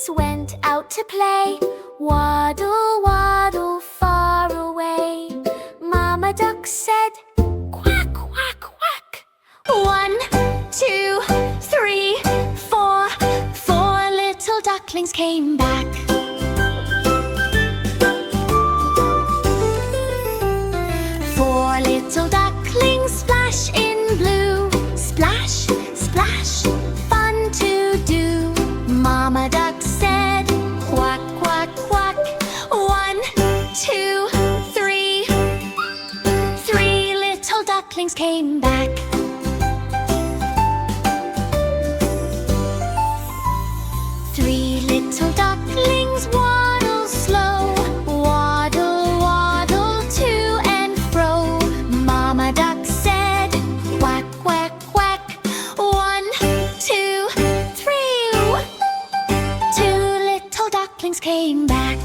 ducklings went out to play. Waddle, waddle, far away. Mama duck said, quack, quack, quack. 1, 2, 3, 4. 4 little ducklings came back. 4 little ducklings splash in blue. Splash, splash, fun to do. Mama duck said, quack, quack, quack. 1, 2, 3. 3 little ducklings came back. 3 little ducklings waddle slow. Waddle, waddle, to and fro. Mama duck said, quack, quack, quack. 1, 2, 3. 2 little ducklings came back.